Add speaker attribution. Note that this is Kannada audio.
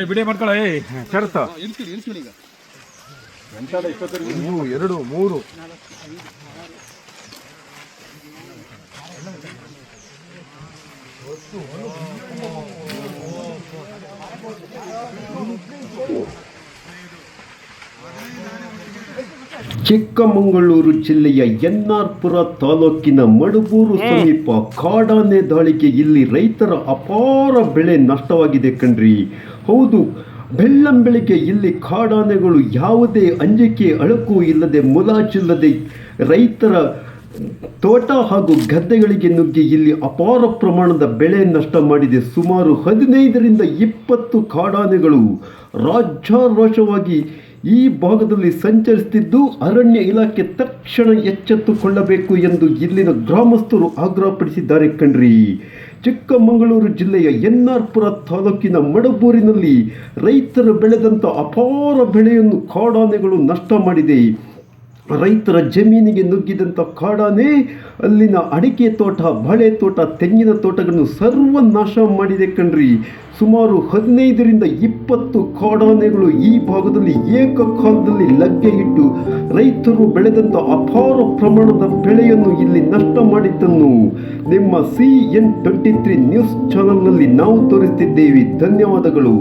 Speaker 1: ಬಿಡಿ ಮಾಡ್ಕೊಳ್ಳ ಶರತ್ತ ಎರಡು ಮೂರು
Speaker 2: ಚಿಕ್ಕಮಗಳೂರು ಜಿಲ್ಲೆಯ ಎನ್ನಾರ್ಪುರ ತಾಲೂಕಿನ ಮಡಬೂರು ಸಮೀಪ ಕಾಡಾನೆ ದಾಳಿಗೆ ಇಲ್ಲಿ ರೈತರ ಅಪಾರ ಬೆಳೆ ನಷ್ಟವಾಗಿದೆ ಕಣ್ರಿ. ಹೌದು, ಬೆಳ್ಳಂಬೆಳಿಗ್ಗೆ ಇಲ್ಲಿ ಕಾಡಾನೆಗಳು ಯಾವುದೇ ಅಂಜಿಕೆ ಅಳಕು ಇಲ್ಲದೆ ಮುಲಾಜಿಲ್ಲದೆ ರೈತರ ತೋಟ ಹಾಗೂ ಗದ್ದೆಗಳಿಗೆ ನುಗ್ಗಿ ಇಲ್ಲಿ ಅಪಾರ ಪ್ರಮಾಣದ ಬೆಳೆ ನಷ್ಟ ಮಾಡಿದೆ. ಸುಮಾರು 15ರಿಂದ 20 ಕಾಡಾನೆಗಳು ರಾಜ್ಯಾರೋಷವಾಗಿ ಈ ಭಾಗದಲ್ಲಿ ಸಂಚರಿಸುತ್ತಿದ್ದು ಅರಣ್ಯ ಇಲಾಖೆ ತಕ್ಷಣ ಎಚ್ಚೆತ್ತುಕೊಳ್ಳಬೇಕು ಎಂದು ಇಲ್ಲಿನ ಗ್ರಾಮಸ್ಥರು ಆಗ್ರಹಪಡಿಸಿದ್ದಾರೆ ಕಣ್ರಿ. ಚಿಕ್ಕಮಗಳೂರು ಜಿಲ್ಲೆಯ ಎನ್ನಾರ್ಪುರ ತಾಲೂಕಿನ ಮಡಬೂರಿನಲ್ಲಿ ರೈತರು ಬೆಳೆದಂಥ ಅಪಾರ ಬೆಳೆಯನ್ನು ಕಾಡಾನೆಗಳು ನಷ್ಟ ಮಾಡಿದೆ. ರೈತರ ಜಮೀನಿಗೆ ನುಗ್ಗಿದಂಥ ಕಾಡಾನೆ ಅಲ್ಲಿನ ಅಡಿಕೆ ತೋಟ, ಬಾಳೆ ತೋಟ, ತೆಂಗಿನ ತೋಟಗಳನ್ನು ಸರ್ವನಾಶ ಮಾಡಿದೆ ಕಣ್ರಿ. ಸುಮಾರು 15ರಿಂದ 20 ಕಾಡಾನೆಗಳು ಈ ಭಾಗದಲ್ಲಿ ಏಕಕಾಲದಲ್ಲಿ ಲಗ್ಗೆ ಇಟ್ಟು ರೈತರು ಬೆಳೆದಂಥ ಅಪಾರ ಪ್ರಮಾಣದ ಬೆಳೆಯನ್ನು ಇಲ್ಲಿ ನಷ್ಟ ಮಾಡಿದ್ದನ್ನು ನಿಮ್ಮ CN23 ನ್ಯೂಸ್ ಚಾನೆಲ್ನಲ್ಲಿ ನಾವು ತೋರಿಸುತ್ತಿದ್ದೇವೆ. ಧನ್ಯವಾದಗಳು.